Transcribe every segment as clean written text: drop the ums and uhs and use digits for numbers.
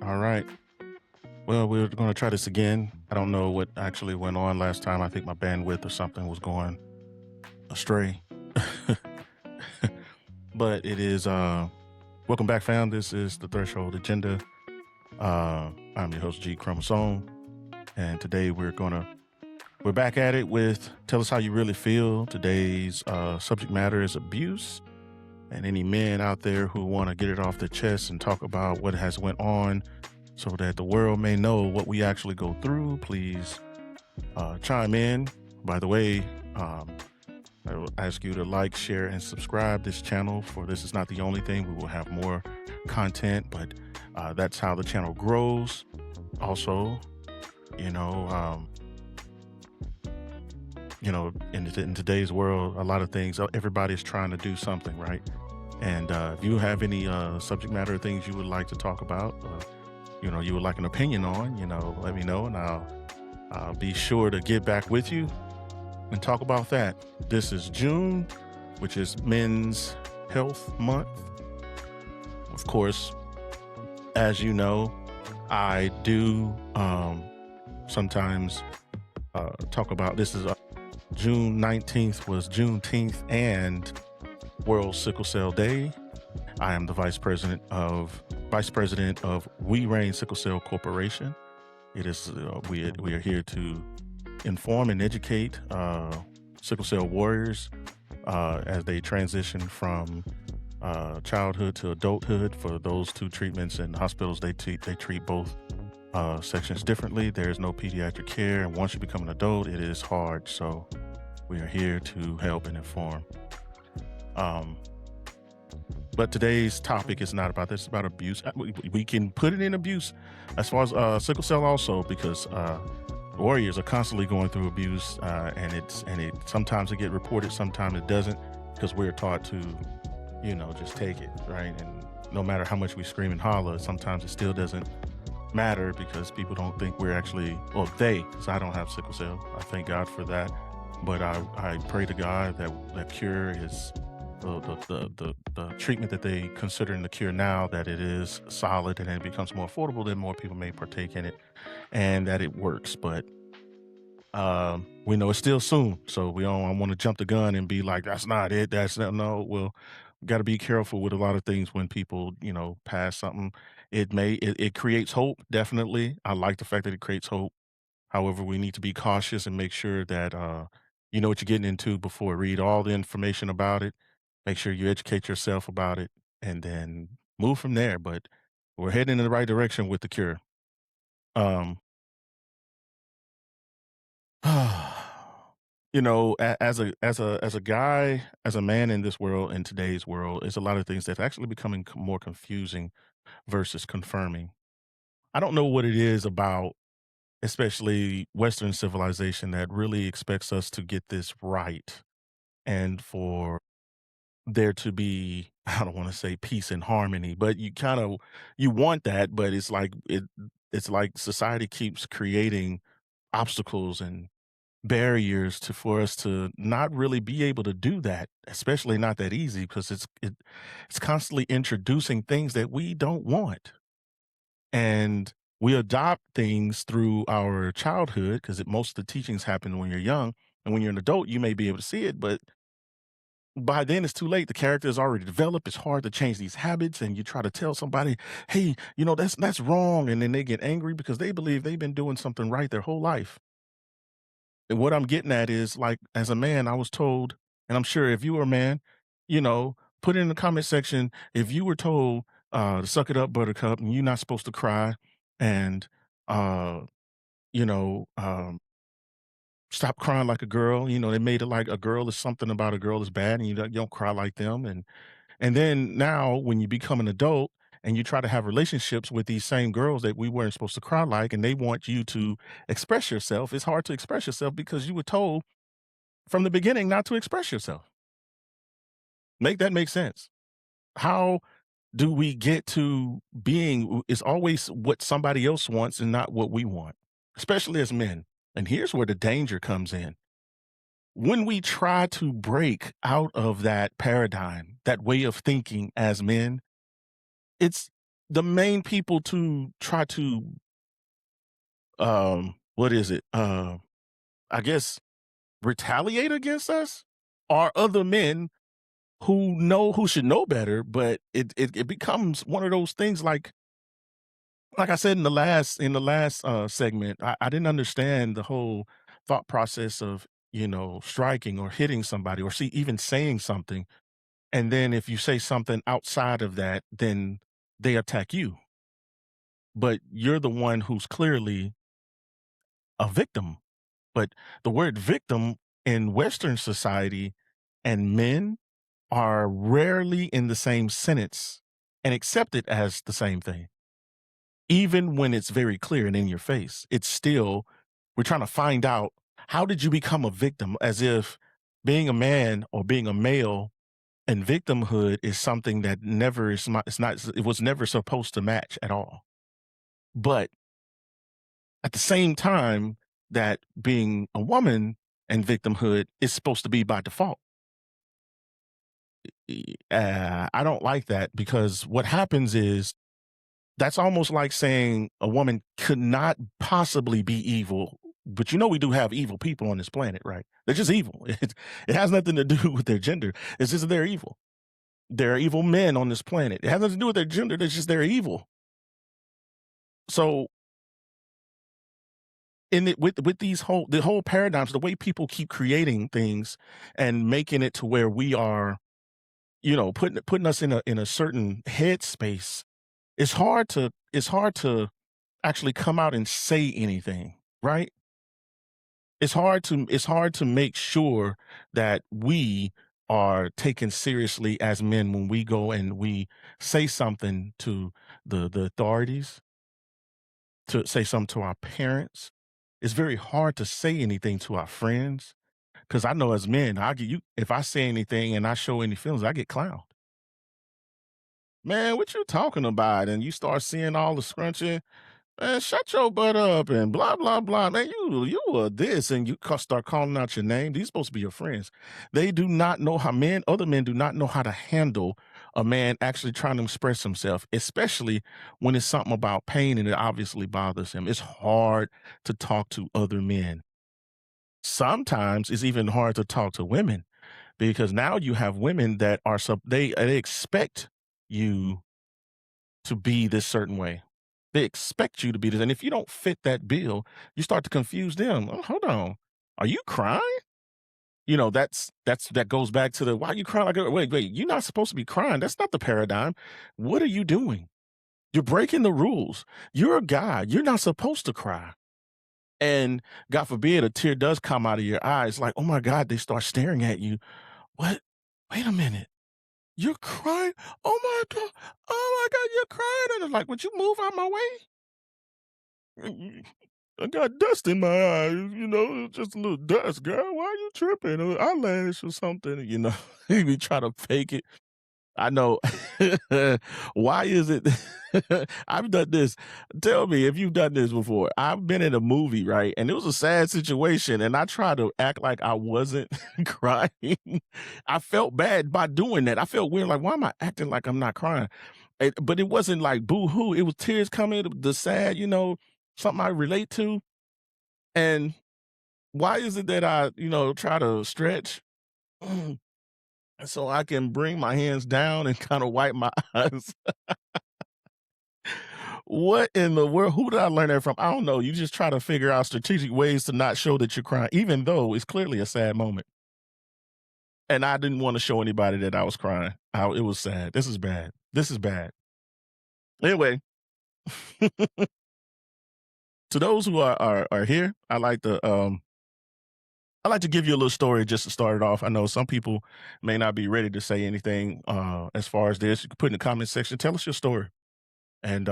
All right. Well, we're going to try this again. I don't know what actually went on last time. I think my bandwidth or something was going astray. But it is welcome back, fam. This is the Threshold Agenda. I'm your host G Chromosome, and today we're back at it with tell us how you really feel. Today's subject matter is abuse. And any men out there who want to get it off their chest and talk about what has went on so that the world may know what we actually go through, please chime in. By the way, I will ask you to like, share, and subscribe this channel, for this is not the only thing. We will have more content, but that's how the channel grows. Also, you know, um, in today's world, a lot of things, everybody's trying to do something, right? And if you have any subject matter things you would like to talk about, you would like an opinion on, let me know, and I'll be sure to get back with you and talk about that. This is June, which is Men's Health Month. Of course, as you know, I do sometimes talk about this is June 19th was Juneteenth and World Sickle Cell Day. I am the vice president of We Reign Sickle Cell Corporation. It is we are here to inform and educate sickle cell warriors as they transition from childhood to adulthood. For those two treatments in hospitals, they treat both sections differently. There's no pediatric care, and once you become an adult, it is hard. So we are here to help and inform. But today's topic is not about this. It's about abuse. We can put it in abuse as far as sickle cell also, because warriors are constantly going through abuse, and it sometimes it get reported, sometimes it doesn't, because we're taught to, just take it, right? And no matter how much we scream and holler, sometimes it still doesn't matter because people don't think we're actually, well, because I don't have sickle cell. I thank God for that. But I pray to God that cure is the treatment that they consider in the cure now, that it is solid and it becomes more affordable, then more people may partake in it and that it works. But we know it's still soon, so we don't want to jump the gun and be like, that's not it. That's not, no. Well, got to be careful with a lot of things when people, pass something. It creates hope. Definitely. I like the fact that it creates hope. However, we need to be cautious and make sure that you know what you're getting into before. Read all the information about it. Make sure you educate yourself about it, and then move from there. But we're heading in the right direction with the cure. Um, as a guy, as a man in this world, in today's world, it's a lot of things that's actually becoming more confusing versus confirming. I don't know what it is about, especially Western civilization, that really expects us to get this right, and for there to be, I don't want to say peace and harmony, but you want that, but it's like society keeps creating obstacles and barriers to for us to not really be able to do that, especially not that easy, because it's constantly introducing things that we don't want. And we adopt things through our childhood, because most of the teachings happen when you're young, and when you're an adult you may be able to see it, but by then it's too late. The character is already developed. It's hard to change these habits, and you try to tell somebody, hey, that's wrong, and then they get angry because they believe they've been doing something right their whole life. And what I'm getting at is, like, as a man, I was told, and I'm sure if you were a man, put it in the comment section if you were told to suck it up, buttercup, and you're not supposed to cry, and uh, you know, um, stop crying like a girl. They made it like a girl is something about a girl is bad, and you don't cry like them. And then now, when you become an adult and you try to have relationships with these same girls that we weren't supposed to cry like, and they want you to express yourself, it's hard to express yourself because you were told from the beginning not to express yourself. Make that make sense. How do we get to being it's always what somebody else wants and not what we want, especially as men. And here's where the danger comes in. When we try to break out of that paradigm, that way of thinking as men, it's the main people to try to, what is it? I guess retaliate against us are other men who should know better, but it becomes one of those things like I said in the last segment, I didn't understand the whole thought process of, striking or hitting somebody or see even saying something. And then if you say something outside of that, then they attack you. But you're the one who's clearly a victim. But the word victim in Western society and men are rarely in the same sentence and accepted as the same thing. Even when it's very clear and in your face, it's still, we're trying to find out, how did you become a victim? As if being a man or being a male and victimhood is something that never is not, it was never supposed to match at all. But at the same time, that being a woman and victimhood is supposed to be by default. I don't like that, because what happens is that's almost like saying a woman could not possibly be evil. But we do have evil people on this planet, right? They're just evil. It has nothing to do with their gender. It's just they're evil. There are evil men on this planet. It has nothing to do with their gender. It's just they're evil. So in it with these the whole paradigms, the way people keep creating things and making it to where we are, putting us in a certain headspace, it's hard to actually come out and say anything, right? It's hard to make sure that we are taken seriously as men when we go and we say something to the authorities, to say something to our parents. It's very hard to say anything to our friends, because I know as men, I get you if I say anything and I show any feelings, I get clowned. Man, what you talking about? And you start seeing all the scrunching. Man, shut your butt up and blah blah blah. Man, you are this, and you start calling out your name. These supposed to be your friends. They do not know how other men do not know how to handle a man actually trying to express himself, especially when it's something about pain and it obviously bothers him. It's hard to talk to other men. Sometimes it's even hard to talk to women, because now you have women that are they expect you to be this certain way. They expect you to be this, and if you don't fit that bill, you start to confuse them. "Oh, hold on. Are you crying?" That goes back to the, "Why are you crying?" Like, wait, you're not supposed to be crying. That's not the paradigm. What are you doing? You're breaking the rules. You're a guy. You're not supposed to cry. And God forbid a tear does come out of your eyes, like, "Oh my God," they start staring at you. "What? Wait a minute. You're crying? Oh my God. Oh my God, you're crying." And it's like, "Would you move out my way? I got dust in my eyes, just a little dust, girl. Why are you tripping? Eyelash or something, We try to fake it. I know. Why is it? I've done this. Tell me if you've done this before. I've been in a movie, right? And it was a sad situation, and I tried to act like I wasn't crying. I felt bad by doing that. I felt weird. Like, why am I acting like I'm not crying? But it wasn't like boo hoo. It was tears coming, the sad, something I relate to. And why is it that I, try to stretch so I can bring my hands down and kind of wipe my eyes? What in the world? Who did I learn that from? I don't know. You just try to figure out strategic ways to not show that you're crying, even though it's clearly a sad moment. And I didn't want to show anybody that I was crying. It was sad. This is bad. This is bad. Anyway, to those who are here, I like to give you a little story just to start it off. I know some people may not be ready to say anything as far as this. You can put in the comment section, tell us your story and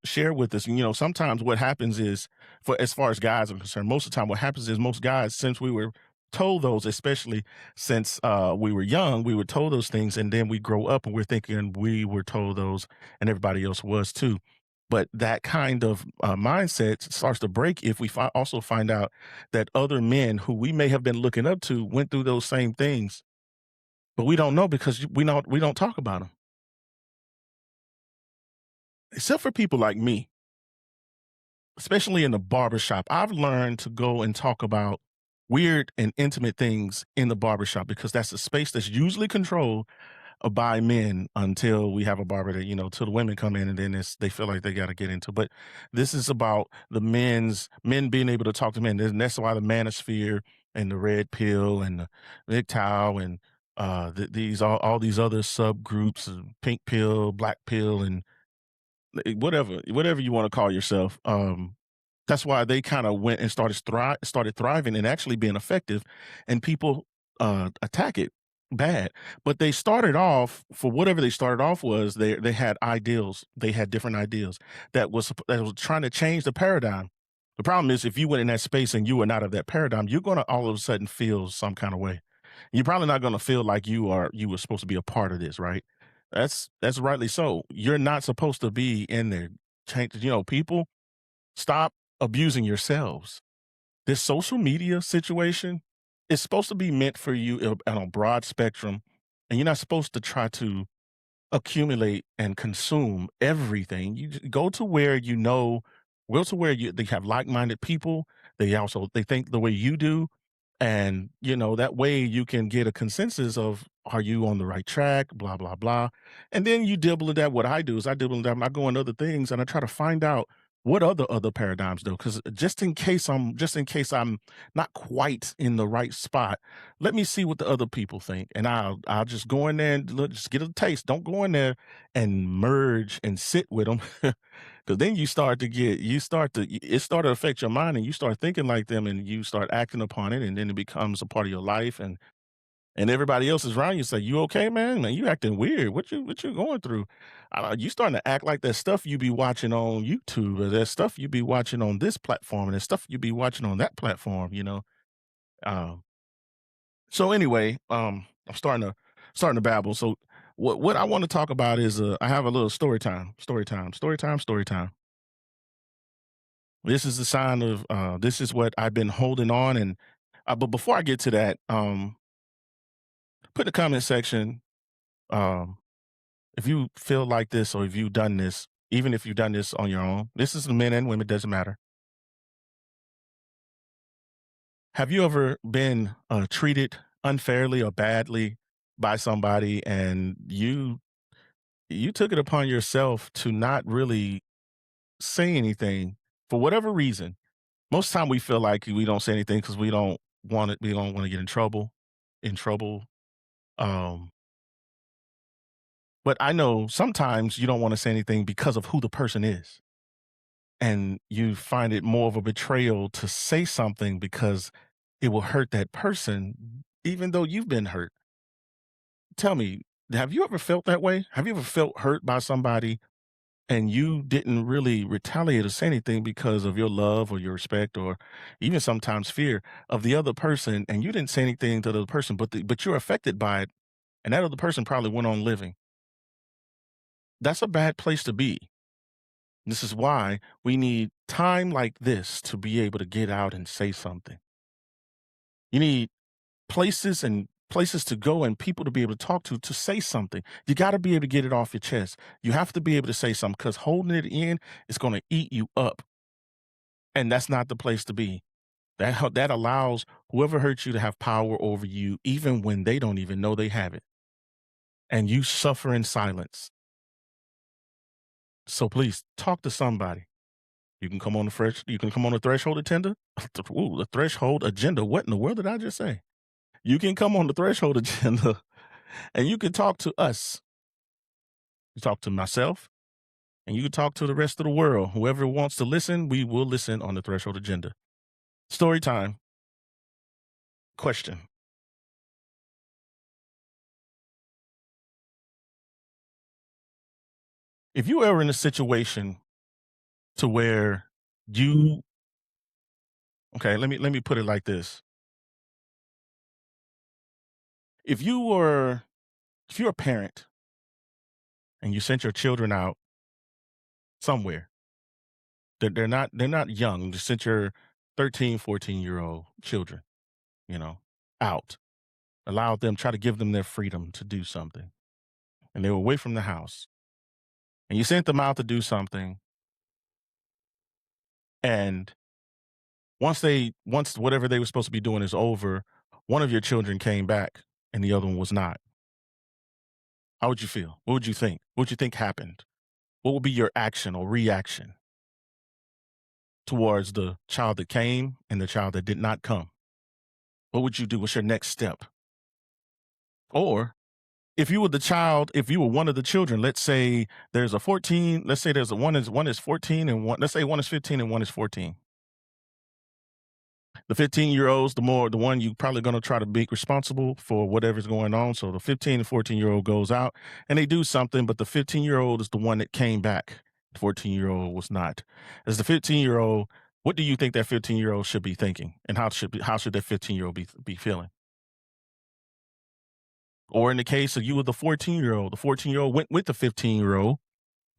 share with us. And, sometimes what happens is, for as far as guys are concerned, most of the time what happens is most guys, since we were told those, especially since we were young, we were told those things, and then we grow up and we're thinking we were told those, and everybody else was too. But that kind of mindset starts to break if we also find out that other men who we may have been looking up to went through those same things, but we don't know because we don't talk about them. except for people like me, especially in the barbershop, I've learned to go and talk about weird and intimate things in the barbershop because that's a space that's usually controlled by men until we have a barber that, till the women come in and then they feel like they got to get into. But this is about the men being able to talk to men. And that's why the manosphere and the red pill and the MGTOW and all these other subgroups, pink pill, black pill, and whatever you want to call yourself. That's why they kind of went and started thriving and actually being effective, and people attack it bad. But they started off for whatever they started off was they had ideals, they had different ideals that was trying to change the paradigm. The problem is if you went in that space and you were not of that paradigm, you're going to all of a sudden feel some kind of way. You're probably not going to feel like you were supposed to be a part of this, right? That's rightly so. You're not supposed to be in there. Change, people, stop abusing yourselves. This social media situation is supposed to be meant for you on a broad spectrum, and you're not supposed to try to accumulate and consume everything. Go to where go to where they have like-minded people. They think the way you do, and that way you can get a consensus of are you on the right track, blah blah blah, and then you dibble in that. What I do is I dibble in that. I go into other things and I try to find out what other paradigms do, because just in case I'm not quite in the right spot, let me see what the other people think, and I'll just go in there and just get a taste. Don't go in there and merge and sit with them, because then it start to affect your mind, and you start thinking like them, and you start acting upon it, and then it becomes a part of your life, and everybody else is around you say, "You okay, man? Man, you acting weird. What you going through? You starting to act like that stuff you be watching on YouTube, or that stuff you be watching on this platform, and that stuff you be watching on that platform." Um, so anyway, I'm starting to babble. So what I want to talk about is I have a little story time. This is the sign of this is what I've been holding on, and but before I get to that, put in the comment section um if you feel like this, or if you've done this, even if you've done this on your own. This is men and women, doesn't matter. Have you ever been treated unfairly or badly by somebody, and you took it upon yourself to not really say anything for whatever reason? Most time we feel like we don't say anything because we don't want to get in trouble. Um, but I know sometimes you don't want to say anything because of who the person is. And you find it more of a betrayal to say something because it will hurt that person, even though you've been hurt. Tell me, have you ever felt that way? Have you ever felt hurt by somebody and you didn't really retaliate or say anything because of your love or your respect, or even sometimes fear of the other person, and you didn't say anything to the other person, but you're affected by it, and that other person probably went on living? That's a bad place to be. This is why we need time like this to be able to get out and say something. You need places to go and people to be able to talk to say something. You got to be able to get it off your chest. You have to be able to say something, because holding it in is going to eat you up, and that's not the place to be. That allows whoever hurt you to have power over you, even when they don't even know they have it, and you suffer in silence. So please talk to somebody. You can come on the threshold agenda. Ooh, the threshold agenda. What in the world did I just say? You can come on the threshold agenda and you can talk to us. You talk to myself, and you can talk to the rest of the world. Whoever wants to listen, we will listen on the threshold agenda. Story time. Question. If you ever in a situation to where you okay, let me put it like this. If you were if you're a parent and you sent your children out somewhere, they're not young, just sent your 13, 14-year-old children, you know, out. Allowed them, try to give them their freedom to do something. And they were away from the house. and you sent them out to do something, and once whatever they were supposed to be doing is over, one of your children came back and the other one was not. How would you feel? What would you think? What would you think happened? What would be your action or reaction towards the child that came and the child that did not come? What would you do? What's your next step? Or if you were the child, if you were one of the children, let's say there's a 14, let's say there's a one is 14 and one, let's say one is 15 and one is 14. The 15-year-olds, the one you probably going to try to be responsible for whatever's going on. So the 15 and 14-year-old goes out and they do something, but the 15-year-old is the one that came back. The 14-year-old was not. As the 15-year-old, what do you think that 15-year-old should be thinking, and how should that 15-year-old be feeling? Or in the case of you with the 14-year-old, the 14-year-old went with the 15-year-old.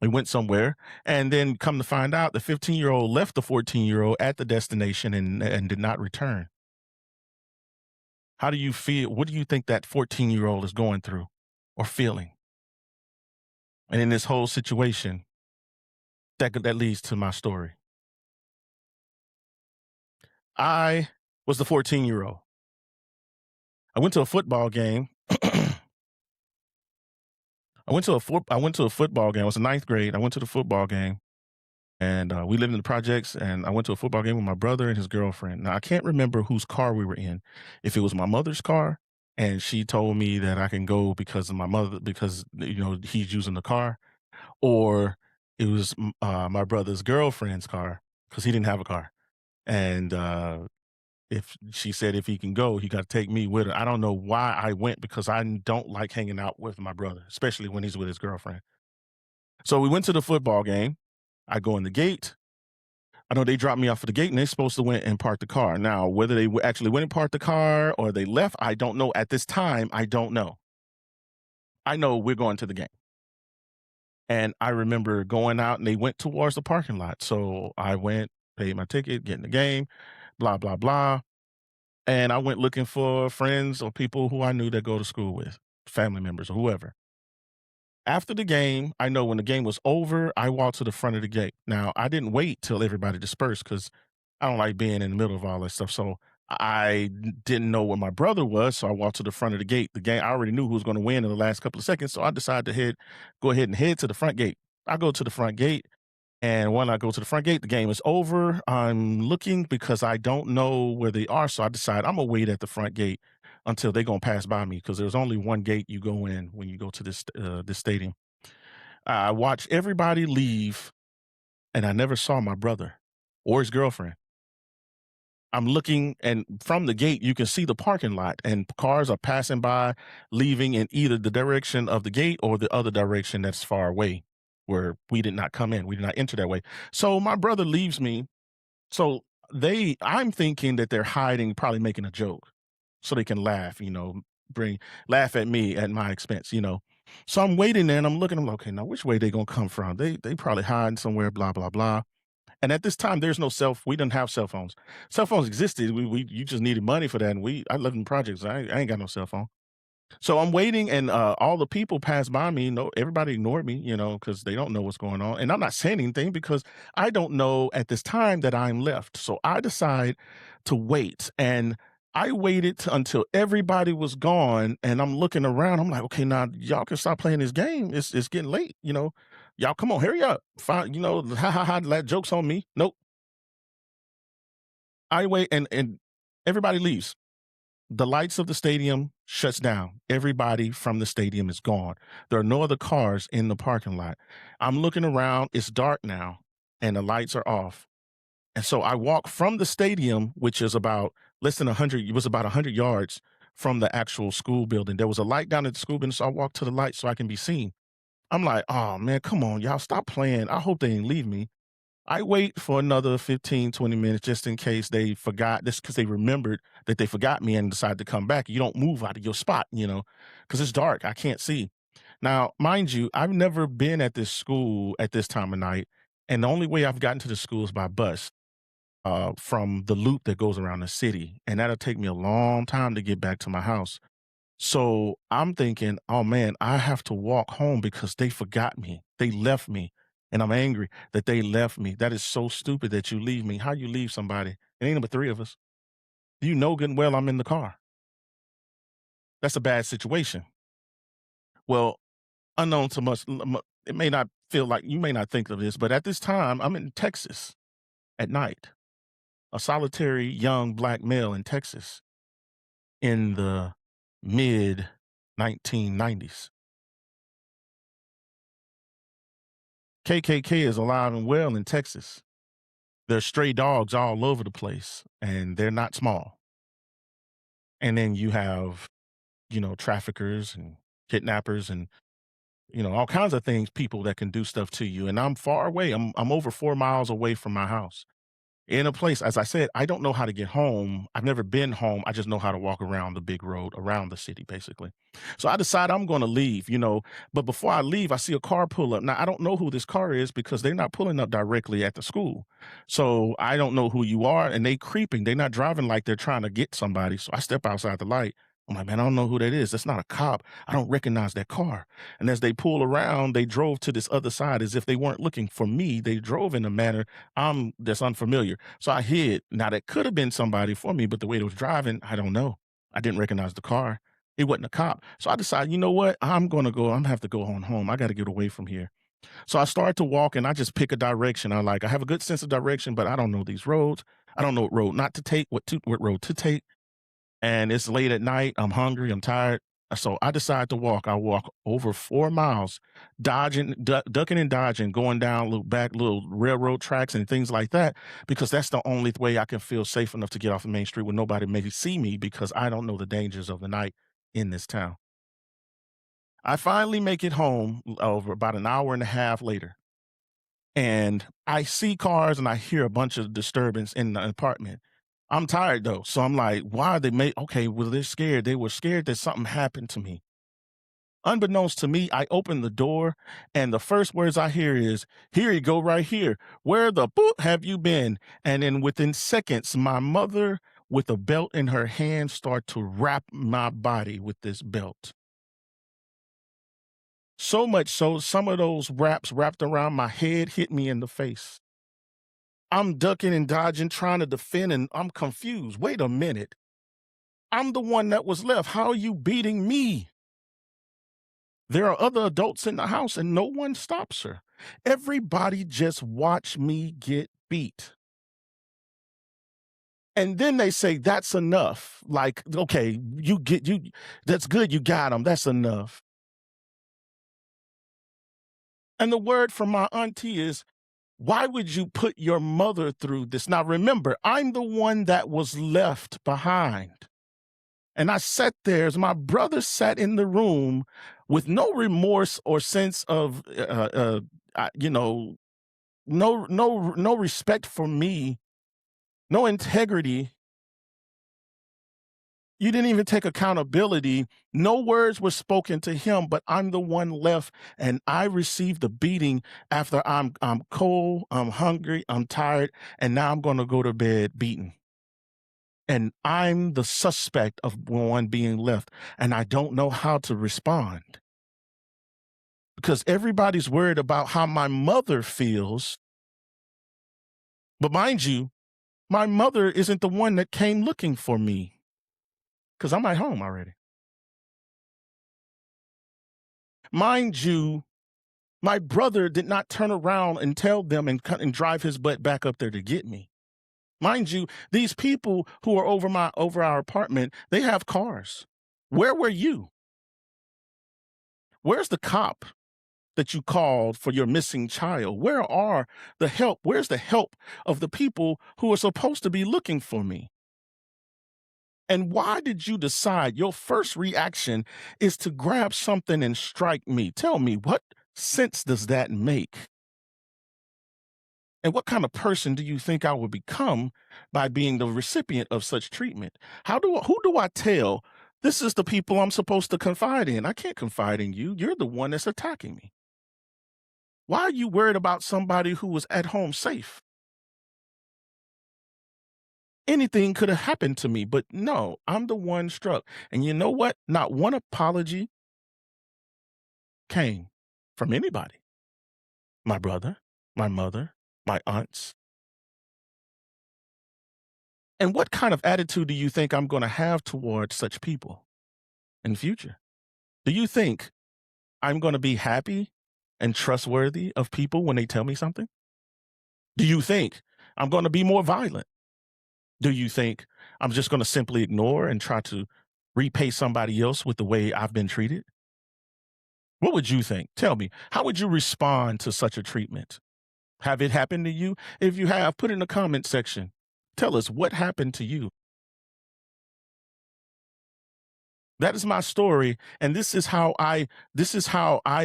They went somewhere, and then come to find out the 15-year-old left the 14-year-old at the destination and did not return. How do you feel? What do you think that 14-year-old is going through or feeling? And in this whole situation, that leads to my story. I was the 14-year-old. I went to a football game. I went to a football game. I was in ninth grade. I went to the football game, and we lived in the projects. And I went to a football game with my brother and his girlfriend. Now I can't remember whose car we were in. If it was my mother's car, and she told me that I can go because of my mother, because he's using the car, or it was my brother's girlfriend's car because he didn't have a car. And if she said if he can go, he got to take me with her. I don't know why I went because I don't like hanging out with my brother, especially when he's with his girlfriend. So we went to the football game. I go in the gate. I know they dropped me off at the gate and they're supposed to went and park the car. Now, whether they actually went and parked the car or they left, I don't know. At this time, I don't know. I know we're going to the game. And I remember going out and they went towards the parking lot. So I went, paid my ticket, get in the game, blah, blah, blah. And I went looking for friends or people who I knew that go to school with, family members or whoever. After the game, I know when the game was over, I walked to the front of the gate. Now, I didn't wait till everybody dispersed because I don't like being in the middle of all that stuff. So didn't know where my brother was. So I walked to the front of the gate. The game, I already knew who was going to win in the last couple of seconds. So I decided to go ahead and head to the front gate. I go to the front gate. And when I go to the front gate, the game is over. I'm looking because I don't know where they are. So I decide I'm going to wait at the front gate until they're going to pass by me because there's only one gate you go in when you go to this stadium. I watched everybody leave, and I never saw my brother or his girlfriend. I'm looking, and from the gate, you can see the parking lot, and cars are passing by, leaving in either the direction of the gate or the other direction that's far away, where we did not come in. We did not enter that way. So my brother leaves me. So I'm thinking that they're hiding, probably making a joke, so they can laugh. Bring laugh at me at my expense. So I'm waiting there, and I'm looking. I'm like, okay, now which way they gonna come from? They probably hiding somewhere. Blah blah blah. And at this time, there's no we didn't have cell phones. Cell phones existed. You just needed money for that. And I lived in projects. I ain't got no cell phone. So I'm waiting, and all the people pass by me. No, everybody ignored me, because they don't know what's going on. And I'm not saying anything because I don't know at this time that I'm left. So I decide to wait. And I waited until everybody was gone. And I'm looking around. I'm like, okay, now y'all can stop playing this game. It's getting late. Y'all come on, hurry up. Fine, ha ha ha, that joke's on me. Nope. I wait and everybody leaves. The lights of the stadium shuts down. Everybody from the stadium is gone. There are no other cars in the parking lot. I'm looking around. It's dark now, and the lights are off. And so I walk from the stadium, which is about less than 100. It was about 100 yards from the actual school building. There was a light down at the school building, so I walk to the light so I can be seen. I'm like, oh man, come on, y'all, stop playing. I hope they didn't leave me. I wait for another 15, 20 minutes just in case they forgot this because they remembered that they forgot me and decided to come back. You don't move out of your spot, because it's dark. I can't see. Now, mind you, I've never been at this school at this time of night. And the only way I've gotten to the school is by bus from the loop that goes around the city. And that'll take me a long time to get back to my house. So I'm thinking, oh man, I have to walk home because they forgot me. They left me. And I'm angry that they left me. That is so stupid that you leave me. How you leave somebody? It ain't but three of us. You know good and well I'm in the car. That's a bad situation. Well, unknown to much, it may not feel like you may not think of this, but at this time, I'm in Texas at night, a solitary young black male in Texas in the mid 1990s. KKK is alive and well in Texas. There's stray dogs all over the place, and they're not small. And then you have, traffickers and kidnappers and all kinds of things, people that can do stuff to you. And I'm far away. I'm over 4 miles away from my house. In a place, as I said, I don't know how to get home. I've never been home. I just know how to walk around the big road around the city, basically. So I decide I'm going to leave, but before I leave, I see a car pull up. Now, I don't know who this car is because they're not pulling up directly at the school. So I don't know who you are. And they creeping. They're not driving like they're trying to get somebody. So I step outside the light. I'm like, man, I don't know who that is. That's not a cop. I don't recognize that car. And as they pull around, they drove to this other side as if they weren't looking for me. They drove in a manner that's unfamiliar. So I hid. Now that could have been somebody for me, but the way it was driving, I don't know. I didn't recognize the car. It wasn't a cop. So I decided, you know what? I'm gonna have to go on home. I gotta get away from here. So I start to walk and I just pick a direction. I have a good sense of direction, but I don't know these roads. I don't know what road not to take, what road to take. And it's late at night. I'm hungry. I'm tired. So I decide to walk. I walk over 4 miles, dodging, ducking and dodging, going down little railroad tracks and things like that, because that's the only way I can feel safe enough to get off the main street where nobody may see me because I don't know the dangers of the night in this town. I finally make it home over about an hour and a half later. And I see cars and I hear a bunch of disturbance in the apartment. I'm tired though. So I'm like, why are they okay, well, they're scared. They were scared that something happened to me. Unbeknownst to me, I open the door and the first words I hear is, here you go, right here. Where the boot have you been? And then within seconds, my mother with a belt in her hand start to wrap my body with this belt. So much so, some of those wraps wrapped around my head hit me in the face. I'm ducking and dodging, trying to defend, and I'm confused. Wait a minute. I'm the one that was left. How are you beating me? There are other adults in the house, and no one stops her. Everybody just watch me get beat. And then they say, that's enough. Like, okay, that's good. You got him. That's enough. And the word from my auntie is, why would you put your mother through this? Now, remember, I'm the one that was left behind. And I sat there as my brother sat in the room with no remorse or sense of, you know, no respect for me, no integrity. You didn't even take accountability. No words were spoken to him, but I'm the one left, and I received the beating after I'm cold, I'm hungry, I'm tired, and now I'm going to go to bed beaten. And I'm the suspect of one being left, and I don't know how to respond because everybody's worried about how my mother feels. But mind you, my mother isn't the one that came looking for me because I'm at home already. Mind you, my brother did not turn around and tell them and drive his butt back up there to get me. Mind you, these people who are over our apartment, they have cars. Where were you? Where's the cop that you called for your missing child? Where are the help? Where's the help of the people who are supposed to be looking for me? And why did you decide your first reaction is to grab something and strike me? Tell me, what sense does that make? And what kind of person do you think I would become by being the recipient of such treatment? Who do I tell? This is the people I'm supposed to confide in. I can't confide in you. You're the one that's attacking me. Why are you worried about somebody who was at home safe? Anything could have happened to me, but no, I'm the one struck. And you know what? Not one apology came from anybody. My brother, my mother, my aunts. And what kind of attitude do you think I'm going to have towards such people in the future? Do you think I'm going to be happy and trustworthy of people when they tell me something? Do you think I'm going to be more violent? Do you think I'm just going to simply ignore and try to repay somebody else with the way I've been treated? What would you think? Tell me, how would you respond to such a treatment? Have it happened to you? If you have, put it in the comment section. Tell us what happened to you. That is my story, and this is how I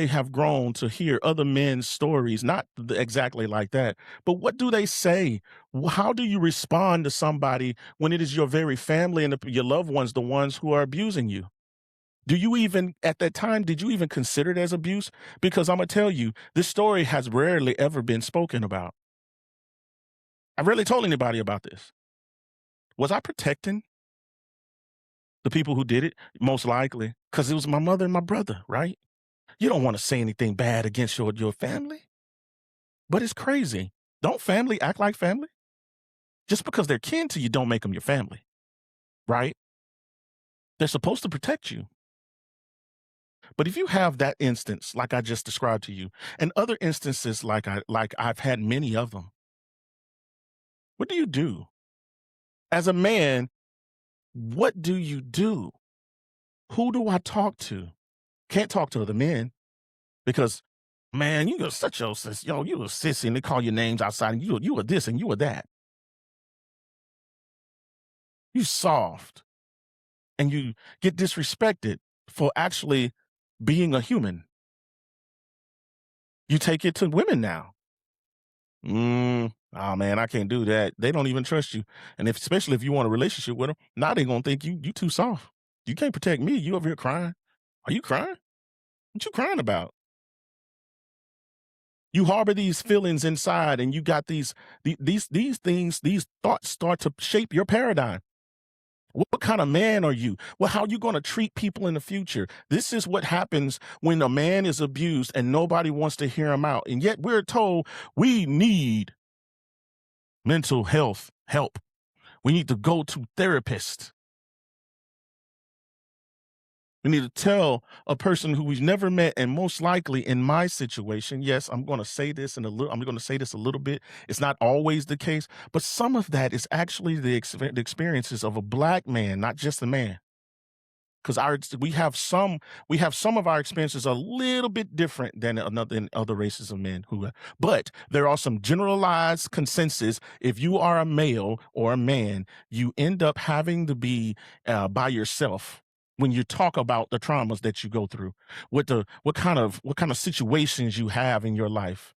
have grown to hear other men's stories, not exactly like that, but what do they say? How do you respond to somebody when it is your very family and your loved ones, the ones who are abusing you? Do you even at that time, did you even consider it as abuse? Because Imma tell you, this story has rarely ever been spoken about. I rarely told anybody about this. Was I protecting the people who did it? Most likely, because it was my mother and my brother, right? You don't wanna say anything bad against your family, but it's crazy. Don't family act like family? Just because they're kin to you don't make them your family, right? They're supposed to protect you. But if you have that instance, like I just described to you, and other instances like I've had many of them, what do you do? As a man, what do you do? Who do I talk to? Can't talk to other men because, man, you are such a sis, yo, you a sissy, and they call your names outside, and you are this and you are that. You soft, and you get disrespected for actually being a human. You take it to women now. Oh man, I can't do that. They don't even trust you. And if especially if you want a relationship with them, now they gonna think you too soft. You can't protect me. You over here crying. Are you crying? What you crying about? You harbor these feelings inside and you got these things, these thoughts start to shape your paradigm. What kind of man are you? Well, how are you going to treat people in the future? This is what happens when a man is abused and nobody wants to hear him out. And yet we're told we need mental health help. We need to go to therapists. We need to tell a person who we've never met, and most likely in my situation, yes, I'm going to say this in a little. I'm going to say this a little bit. It's not always the case, but some of that is actually the experiences of a black man, not just a man. Because our we have some of our experiences a little bit different than another than other races of men who, but there are some generalized consensus. If you are a male or a man, you end up having to be by yourself when you talk about the traumas that you go through, what kind of situations you have in your life.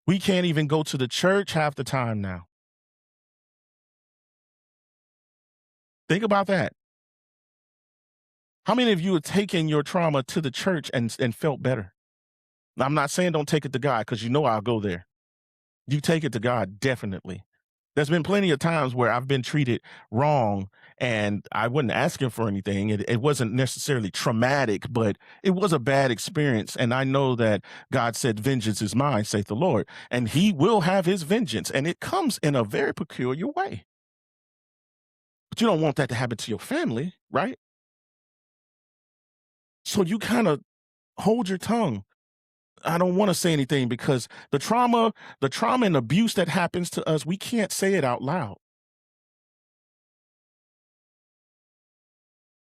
We can't even go to the church half the time now. Think about that. How many of you have taken your trauma to the church and felt better? I'm not saying don't take it to God because you know I'll go there. You take it to God, definitely. There's been plenty of times where I've been treated wrong and I wasn't asking for anything. It wasn't necessarily traumatic, but it was a bad experience. And I know that God said, vengeance is mine, saith the Lord, and he will have his vengeance. And it comes in a very peculiar way. But you don't want that to happen to your family, right? So you kind of hold your tongue. I don't want to say anything because the trauma and abuse that happens to us, we can't say it out loud.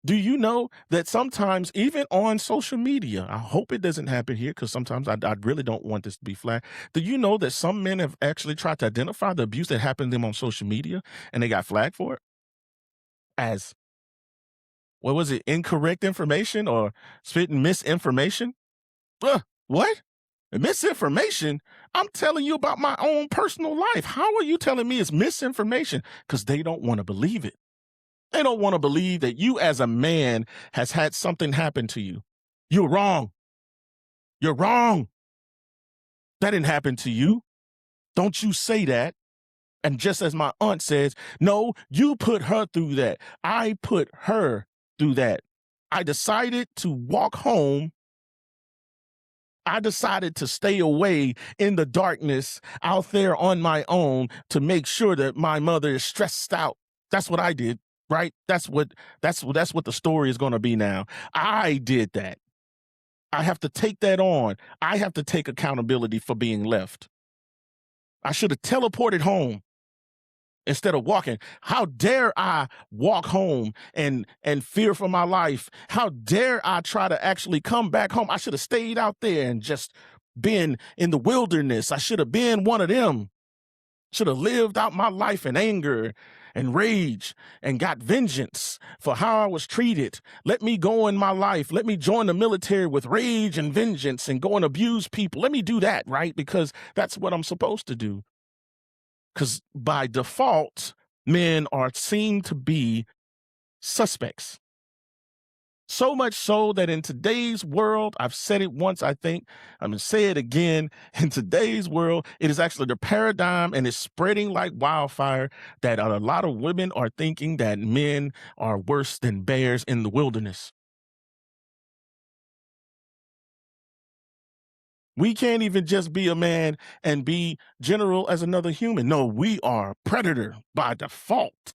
Do you know that sometimes, even on social media, I hope it doesn't happen here because sometimes I really don't want this to be flagged. Do you know that some men have actually tried to identify the abuse that happened to them on social media and they got flagged for it as, what was it, incorrect information or spitting misinformation? What? Misinformation? I'm telling you about my own personal life. How are you telling me it's misinformation? Because they don't want to believe it. They don't want to believe that you as a man has had something happen to you. You're wrong. You're wrong. That didn't happen to you. Don't you say that. And just as my aunt says, no, you put her through that. I put her through that. I decided to walk home. I decided to stay away in the darkness out there on my own to make sure that my mother is stressed out. That's what I did, right? That's what the story is going to be now. I did that. I have to take that on. I have to take accountability for being left. I should have teleported home instead of walking. How dare I walk home and fear for my life? How dare I try to actually come back home? I should have stayed out there and just been in the wilderness. I should have been one of them. Should have lived out my life in anger and rage and got vengeance for how I was treated. Let me go in my life. Let me join the military with rage and vengeance and go and abuse people. Let me do that, right? Because that's what I'm supposed to do. Because by default, men are seen to be suspects. So much so that in today's world, I've said it once, I think, I'm going to say it again. In today's world, it is actually the paradigm and it's spreading like wildfire that a lot of women are thinking that men are worse than bears in the wilderness. We can't even just be a man and be general as another human. No, we are predator by default.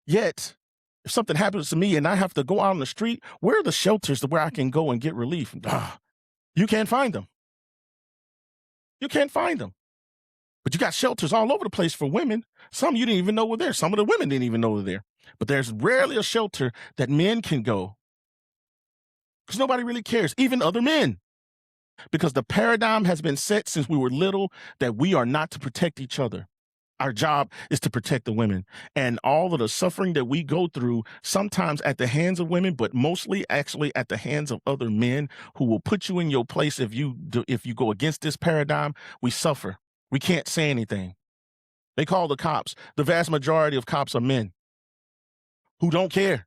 Yet, if something happens to me and I have to go out on the street, where are the shelters where I can go and get relief? You can't find them. You can't find them. But you got shelters all over the place for women. Some you didn't even know were there. Some of the women didn't even know were there. But there's rarely a shelter that men can go because nobody really cares, even other men. Because the paradigm has been set since we were little that we are not to protect each other. Our job is to protect the women, and all of the suffering that we go through, sometimes at the hands of women, but mostly actually at the hands of other men who will put you in your place. If you go against this paradigm, we suffer. We can't say anything. They call the cops. The vast majority of cops are men who don't care.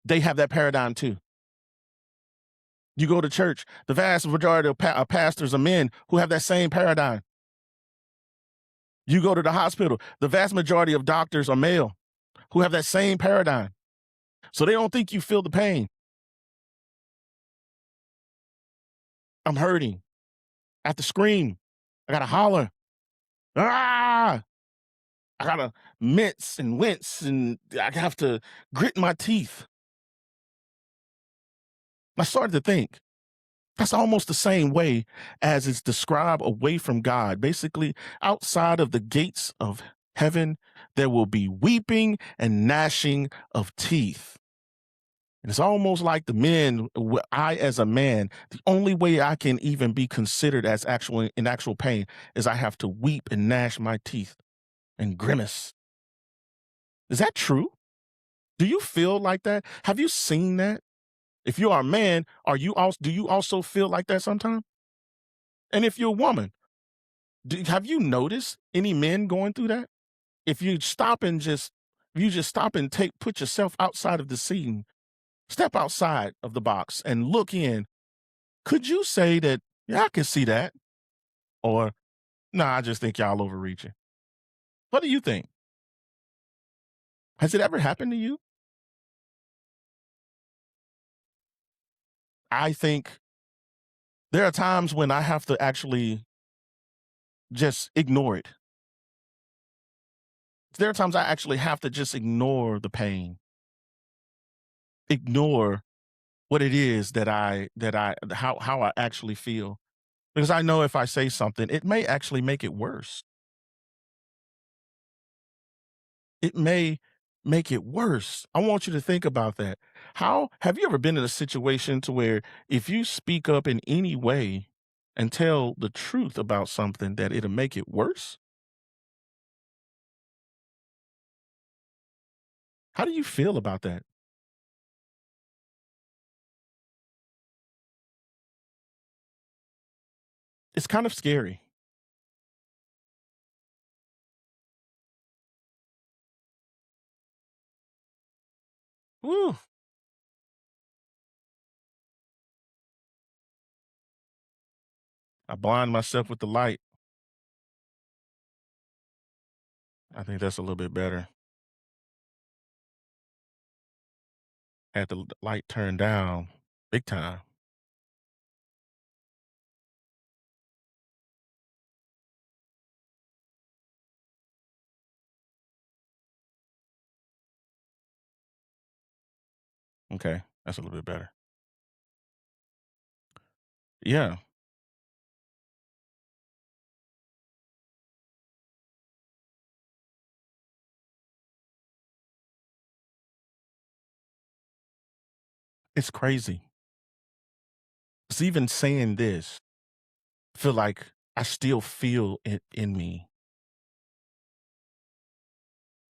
They have that paradigm too. You go to church, the vast majority of pastors are men who have that same paradigm. You go to the hospital, the vast majority of doctors are male who have that same paradigm. So they don't think you feel the pain. I'm hurting. I have to scream. I gotta holler. Ah! I gotta mince and wince and I have to grit my teeth. I started to think that's almost the same way as it's described away from God. Basically, outside of the gates of heaven, there will be weeping and gnashing of teeth. And it's almost like the men, I as a man, the only way I can even be considered as actual pain is I have to weep and gnash my teeth and grimace. Is that true? Do you feel like that? Have you seen that? If you are a man, do you also feel like that sometimes? And if you're a woman, have you noticed any men going through that? If you stop and just if you just stop and put yourself outside of the scene, step outside of the box and look in, could you say that, yeah, I can see that? Or, nah, I just think y'all overreaching. What do you think? Has it ever happened to you? I think there are times when I have to actually just ignore it. There are times I actually have to just ignore the pain, ignore what it is how I actually feel. Because I know if I say something, it may actually make it worse. It may make it worse. I want you to think about that. How have you ever been in a situation to where if you speak up in any way and tell the truth about something that it'll make it worse? How do you feel about that? It's kind of scary. Woo. I blind myself with the light. I think that's a little bit better. Had the light turned down big time. Okay, that's a little bit better. Yeah, it's crazy. It's even saying this, feel like I still feel it in me.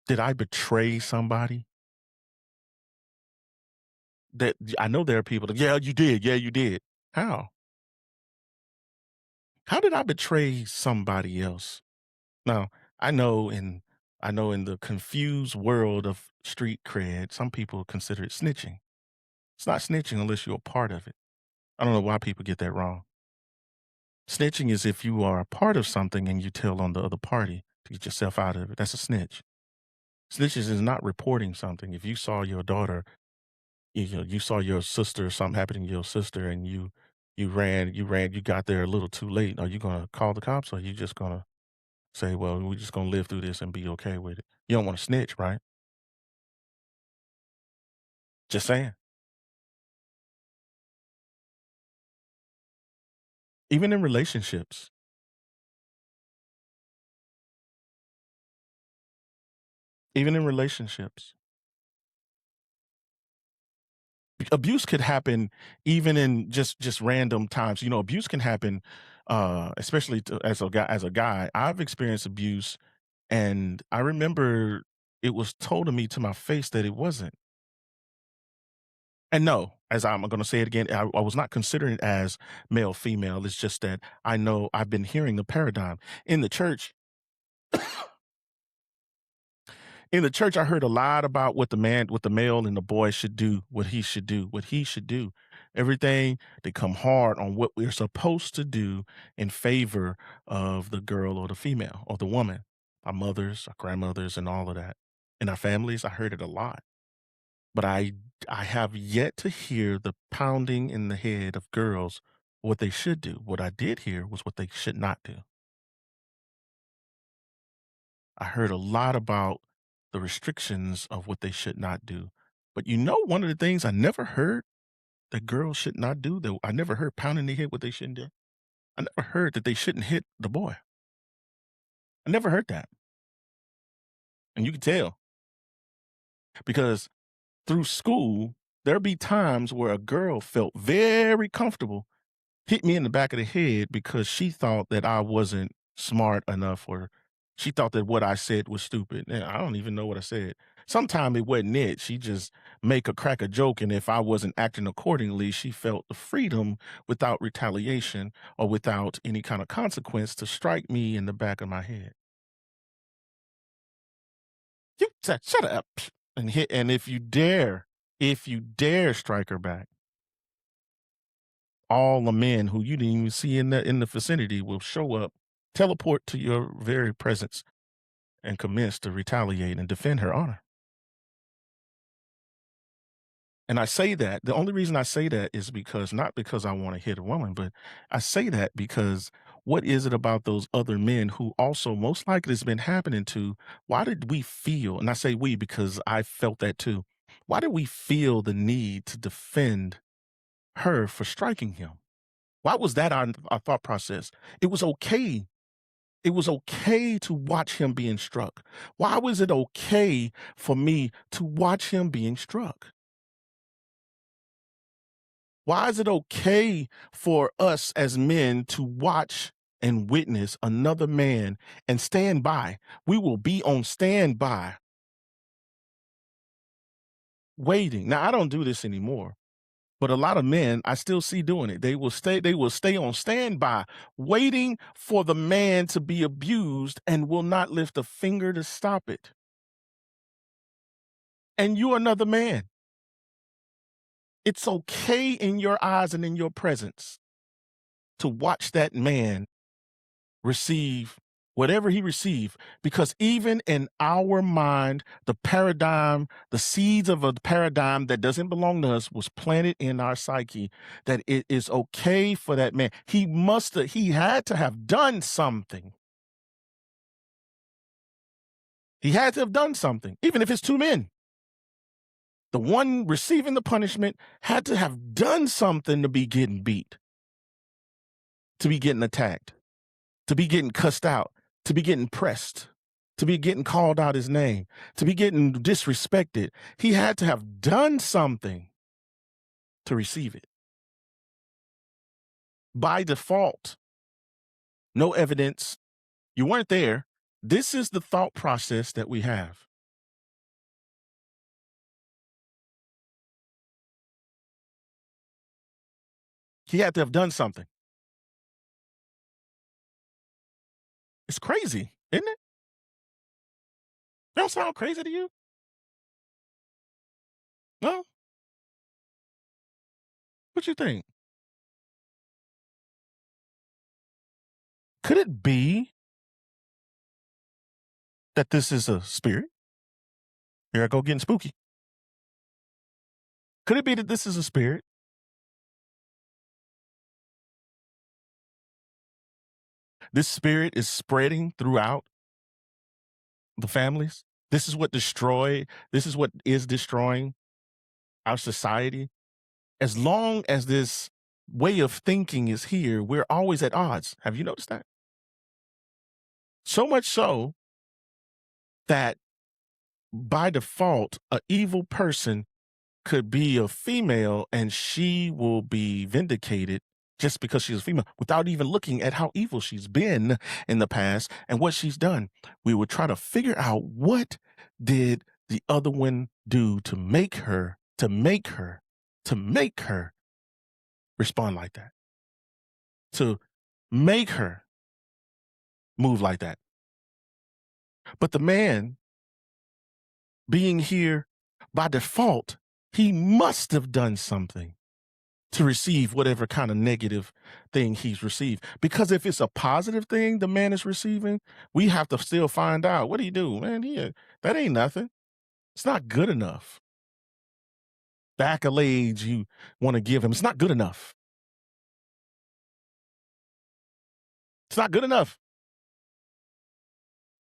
Did I betray somebody? That I know there are people that, "Yeah, you did. Yeah, you did." How? How did I betray somebody else? Now, I know in I know in the confused world of street cred, some people consider it snitching. It's not snitching unless you're a part of it. I don't know why people get that wrong. Snitching is if you are a part of something and you tell on the other party to get yourself out of it. That's a snitch. Snitches is not reporting something. If you saw your daughter, you saw your sister, something happening to your sister, and you got there a little too late. Are you gonna call the cops, or are you just gonna say, "Well, we're just gonna live through this and be okay with it"? You don't want to snitch, right? Just saying. Even in relationships, even in relationships, abuse could happen even in just random times. Abuse can happen, especially as a guy. I've experienced abuse, and I remember it was told to me to my face that it wasn't. And no, as I'm going to say it again, I was not considering it as male female. It's just that I know I've been hearing the paradigm in the church. In the church, I heard a lot about what the male and the boy should do, what he should do, what he should do. Everything they come hard on what we're supposed to do in favor of the girl or the female or the woman, our mothers, our grandmothers, and all of that. In our families, I heard it a lot. But I have yet to hear the pounding in the head of girls what they should do. What I did hear was what they should not do. I heard a lot about the restrictions of what they should not do. But one of the things I never heard that girls should not do, that I never heard pounding their head what they shouldn't do. I never heard that they shouldn't hit the boy. I never heard that. And you can tell because through school, there'll be times where a girl felt very comfortable hit me in the back of the head because she thought that I wasn't smart enough, or she thought that what I said was stupid. And I don't even know what I said. Sometimes it wasn't it. She just make a crack a joke, and if I wasn't acting accordingly, she felt the freedom without retaliation or without any kind of consequence to strike me in the back of my head. You said, "Shut up," and hit. And if you dare strike her back, all the men who you didn't even see in the vicinity will show up, teleport to your very presence, and commence to retaliate and defend her honor. And I say that the only reason I say that is because not because I want to hit a woman, but I say that because what is it about those other men who also most likely has been happening to? Why did we feel, and I say we because I felt that too. Why did we feel the need to defend her for striking him? Why was that our thought process? It was okay. It was okay to watch him being struck. Why was it okay for me to watch him being struck? Why is it okay for us as men to watch and witness another man and stand by? We will be on standby waiting. Now, I don't do this anymore, but a lot of men I still see doing it. They will stay on standby waiting for the man to be abused and will not lift a finger to stop it. And you're another man. It's okay in your eyes and in your presence to watch that man receive whatever he received, because even in our mind, the paradigm, the seeds of a paradigm that doesn't belong to us was planted in our psyche that it is okay for that man. He had to have done something. He had to have done something, even if it's two men. The one receiving the punishment had to have done something to be getting beat, to be getting attacked, to be getting cussed out, to be getting pressed, to be getting called out his name, to be getting disrespected. He had to have done something to receive it. By default, no evidence, you weren't there. This is the thought process that we have. He had to have done something. It's crazy, isn't it? That don't sound crazy to you? No? What you think? Could it be that this is a spirit? Here I go getting spooky. Could it be that this is a spirit? This spirit is spreading throughout the families. This is what is destroying our society. As long as this way of thinking is here, we're always at odds. Have you noticed that? So much so that by default, a evil person could be a female and she will be vindicated just because she's a female without even looking at how evil she's been in the past and what she's done. We would try to figure out what did the other one do to make her respond like that, to make her move like that. But the man being here by default, he must have done something to receive whatever kind of negative thing he's received. Because if it's a positive thing the man is receiving, we have to still find out what do you do, man? That ain't nothing. It's not good enough. The accolades you want to give him, it's not good enough. It's not good enough.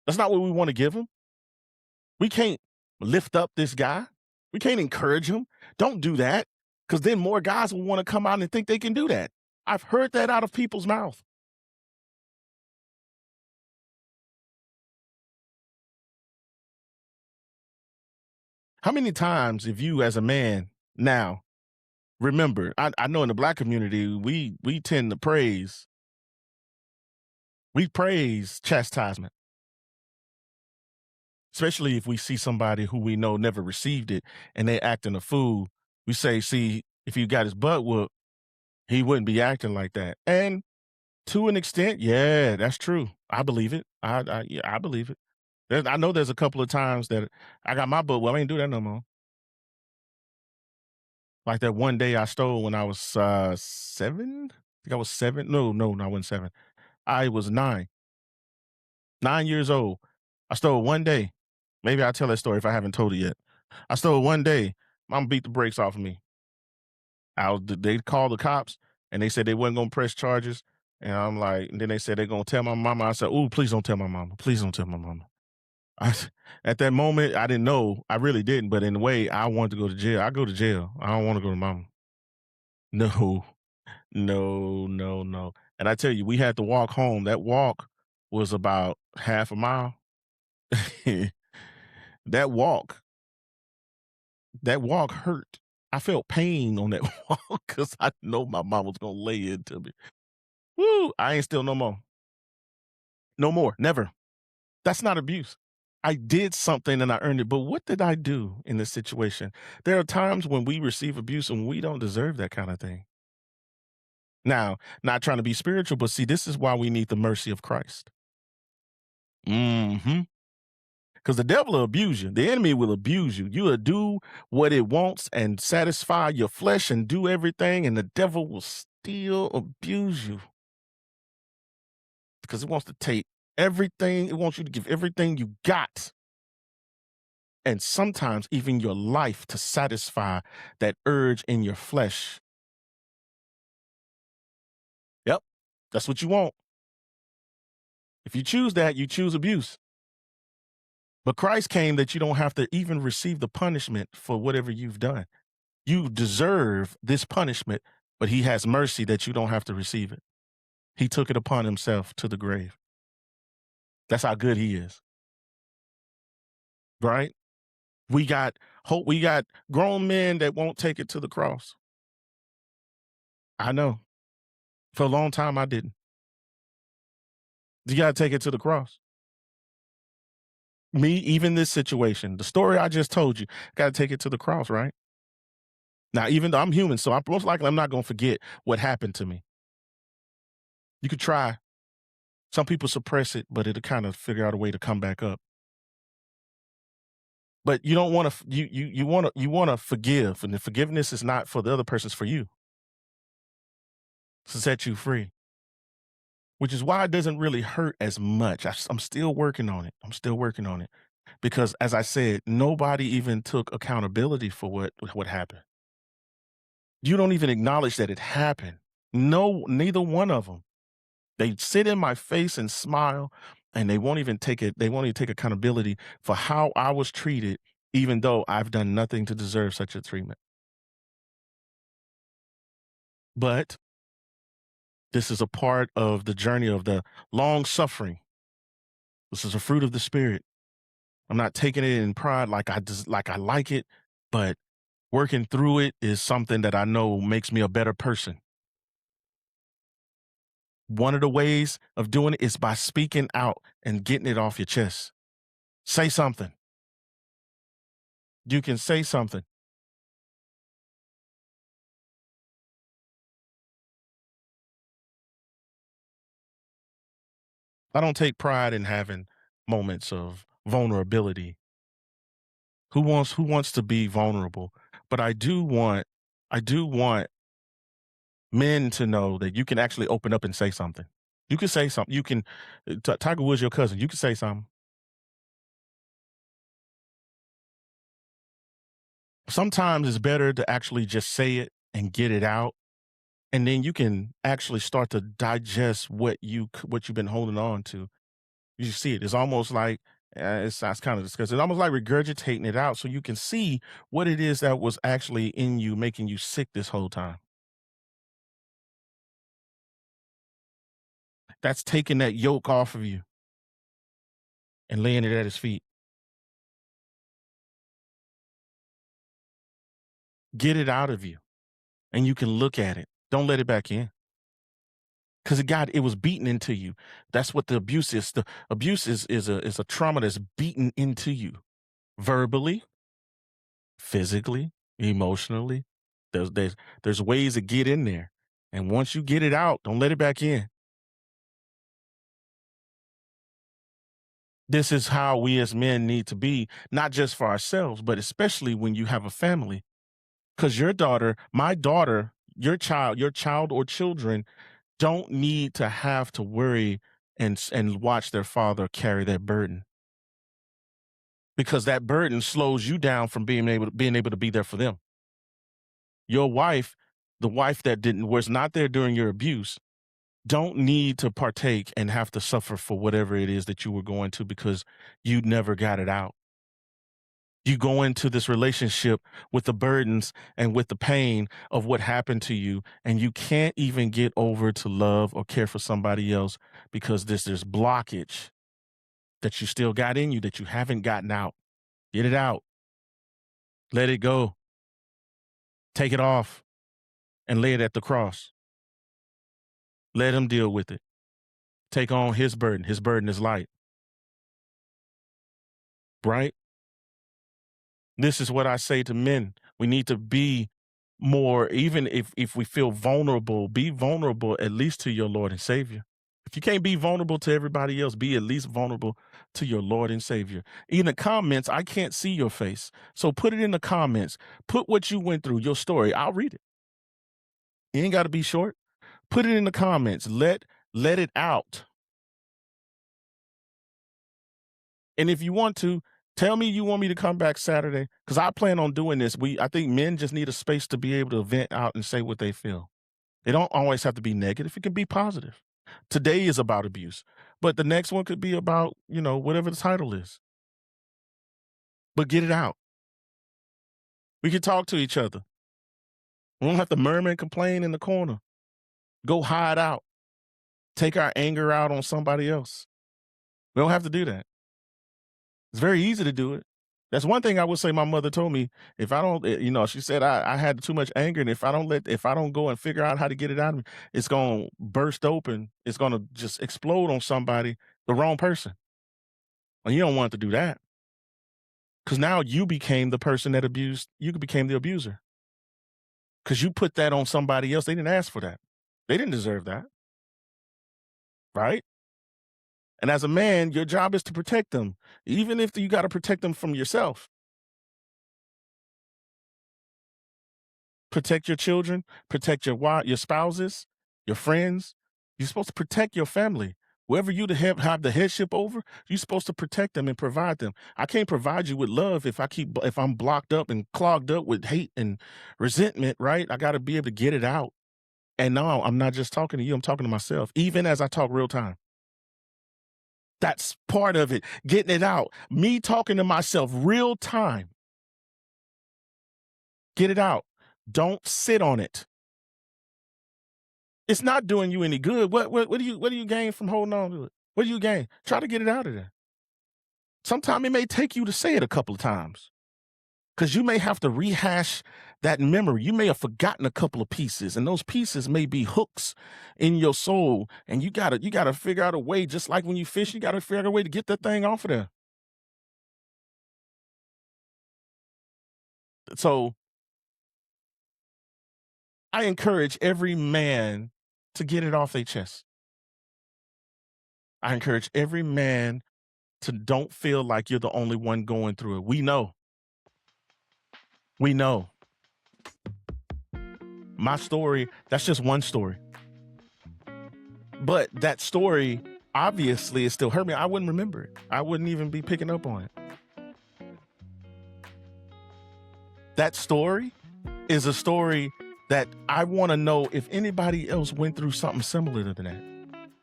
That's not what we want to give him. We can't lift up this guy. We can't encourage him. Don't do that, because then more guys will want to come out and think they can do that. I've heard that out of people's mouth. How many times have you, as a man, now remember? I know in the black community we tend to praise chastisement, especially if we see somebody who we know never received it and they acting a fool. We say, see, if he got his butt whooped, he wouldn't be acting like that. And to an extent, yeah, that's true. I believe it. Yeah, I believe it. I know there's a couple of times that I got my butt. Well, I ain't do that no more. Like that one day I stole when I was 7. I think I was 7. No, I wasn't 7. I was 9. 9 years old. I stole one day. Maybe I'll tell that story if I haven't told it yet. I stole one day. Mom beat the brakes off of me. They called the cops and they said they wasn't gonna press charges. And I'm like, and then they said they're gonna tell my mama. I said, "Oh, please don't tell my mama. Please don't tell my mama." I, at that moment, I didn't know. I really didn't. But in a way, I wanted to go to jail. I go to jail. I don't want to go to mama. No, no. And I tell you, we had to walk home. That walk was about half a mile. that walk, that walk hurt. I felt pain on that walk because I know my mom was gonna lay into me. Woo! I ain't still no more. No more. Never. That's not abuse. I did something and I earned it. But what did I do in this situation? There are times when we receive abuse and we don't deserve that kind of thing. Now, not trying to be spiritual, but see, this is why we need the mercy of Christ. Mm-hmm. Because the devil will abuse you. The enemy will abuse you. You will do what it wants and satisfy your flesh and do everything, and the devil will still abuse you because it wants to take Everything, it wants you to give everything you got, and sometimes even your life to satisfy that urge in your flesh. Yep, that's what you want. If you choose that, you choose abuse. But Christ came that you don't have to even receive the punishment for whatever you've done. You deserve this punishment, but he has mercy that you don't have to receive it. He took it upon himself to the grave. That's how good he is, right? We got hope. We got grown men that won't take it to the cross. I know. For a long time, I didn't. You got to take it to the cross. Me, even this situation, the story I just told you, got to take it to the cross, right? Now, even though I'm human, so I'm most likely I'm not going to forget what happened to me. You could try. Some people suppress it, but it'll kind of figure out a way to come back up. But you don't want to. You want to forgive, and the forgiveness is not for the other person; it's for you to set you free. Which is why it doesn't really hurt as much. I'm still working on it. I'm still working on it because, as I said, nobody even took accountability for what happened. You don't even acknowledge that it happened. No, neither one of them. They sit in my face and smile, and they won't even take it. They won't even take accountability for how I was treated, even though I've done nothing to deserve such a treatment. But this is a part of the journey of the long suffering. This is a fruit of the spirit. I'm not taking it in pride like I like it, but working through it is something that I know makes me a better person. One of the ways of doing it is by speaking out and getting it off your chest. Say something. You can say something. I don't take pride in having moments of vulnerability. Who wants to be vulnerable? But I do want men to know that you can actually open up and say something. You can say something. You can Tiger Woods your cousin. You can say something. Sometimes it's better to actually just say it and get it out, and then you can actually start to digest what you've been holding on to. You see it. It's almost like it sounds kind of disgusting. It's almost like regurgitating it out so you can see what it is that was actually in you making you sick this whole time. That's taking that yoke off of you and laying it at his feet. Get it out of you and you can look at it. Don't let it back in. Because it was beaten into you. That's what the abuse is. The abuse is a trauma that's beaten into you verbally, physically, emotionally. There's ways to get in there. And once you get it out, don't let it back in. This is how we as men need to be, not just for ourselves, but especially when you have a family. Because your daughter, my daughter, your child or children don't need to have to worry and watch their father carry that burden because that burden slows you down from being able to be there for them. Your wife, the wife that didn't was not there during your abuse, don't need to partake and have to suffer for whatever it is that you were going to because you never got it out. You go into this relationship with the burdens and with the pain of what happened to you, and you can't even get over to love or care for somebody else because there's blockage that you still got in you that you haven't gotten out. Get it out. Let it go. Take it off and lay it at the cross. Let him deal with it. Take on his burden. His burden is light, right? This is what I say to men. We need to be more, even if we feel vulnerable, be vulnerable at least to your Lord and Savior. If you can't be vulnerable to everybody else, be at least vulnerable to your Lord and Savior. In the comments, I can't see your face. So put it in the comments. Put what you went through, your story. I'll read it. You ain't got to be short. Put it in the comments. Let it out. And if you want to, tell me you want me to come back Saturday because I plan on doing this. I think men just need a space to be able to vent out and say what they feel. It don't always have to be negative. It can be positive. Today is about abuse, but the next one could be about, whatever the title is. But get it out. We can talk to each other. We don't have to murmur and complain in the corner. Go hide out. Take our anger out on somebody else. We don't have to do that. It's very easy to do it. That's one thing I would say my mother told me. If I don't, she said I had too much anger, and if I don't go and figure out how to get it out of me, it's gonna burst open. It's gonna just explode on somebody, the wrong person. And you don't want to do that. Because now you became the person that abused, you became the abuser. Because you put that on somebody else. They didn't ask for that. They didn't deserve that. Right? And as a man, your job is to protect them, even if you got to protect them from yourself. Protect your children, protect your spouses, your friends. You're supposed to protect your family. Whoever you have the headship over, you're supposed to protect them and provide them. I can't provide you with love if I'm blocked up and clogged up with hate and resentment, right? I got to be able to get it out. And no, I'm not just talking to you, I'm talking to myself, even as I talk real time. That's part of it, getting it out. Me talking to myself real time. Get it out. Don't sit on it. It's not doing you any good. What do you gain from holding on to it? What do you gain? Try to get it out of there. Sometimes it may take you to say it a couple of times because you may have to rehash that memory. You may have forgotten a couple of pieces, and those pieces may be hooks in your soul. And you gotta figure out a way, just like when you fish, you gotta figure out a way to get that thing off of there. So I encourage every man to get it off their chest. I encourage every man to don't feel like you're the only one going through it. We know. We know. My story, that's just one story. But that story obviously is still hurt me. I wouldn't remember it. I wouldn't even be picking up on it. That story is a story that I want to know if anybody else went through something similar to that.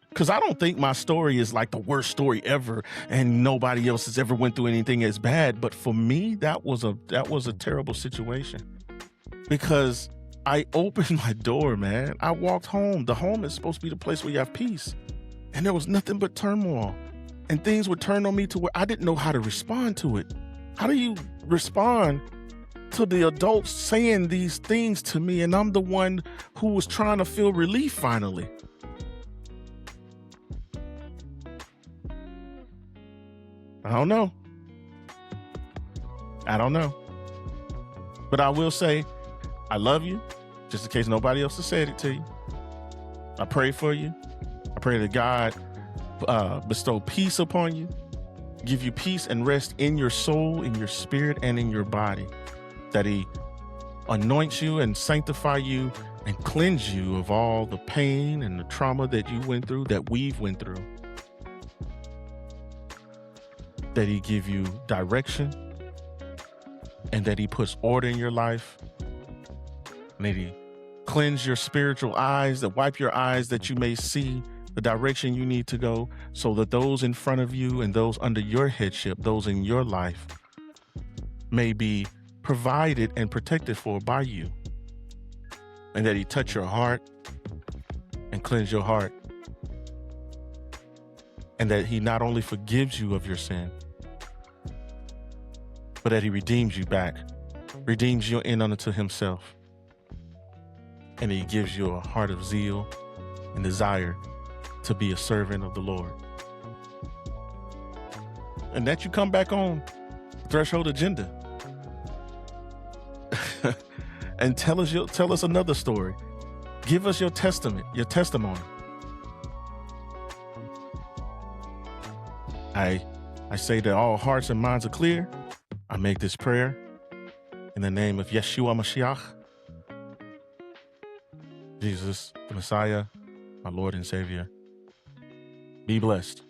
Because I don't think my story is like the worst story ever and nobody else has ever went through anything as bad. But for me, that was a terrible situation because I opened my door, man. I walked home. The home is supposed to be the place where you have peace. And there was nothing but turmoil. And things were turned on me to where I didn't know how to respond to it. How do you respond to the adults saying these things to me and I'm the one who was trying to feel relief finally? I don't know. But I will say, I love you, just in case nobody else has said it to you. I pray for you. I pray that God bestow peace upon you, give you peace and rest in your soul, in your spirit, and in your body. That He anoints you and sanctify you and cleanse you of all the pain and the trauma that you went through, that we've went through. That He give you direction and that He puts order in your life. And that He cleanse your spiritual eyes, that wipe your eyes that you may see the direction you need to go, so that those in front of you and those under your headship, those in your life, may be provided and protected for by you. And that He touch your heart and cleanse your heart. And that He not only forgives you of your sin, but that He redeems you back, redeems you in unto Himself. And He gives you a heart of zeal and desire to be a servant of the Lord. And that you come back on Threshold Agenda and tell us another story. Give us your testimony. I say that all hearts and minds are clear. I make this prayer in the name of Yeshua Mashiach, Jesus, the Messiah, my Lord and Savior. Be blessed.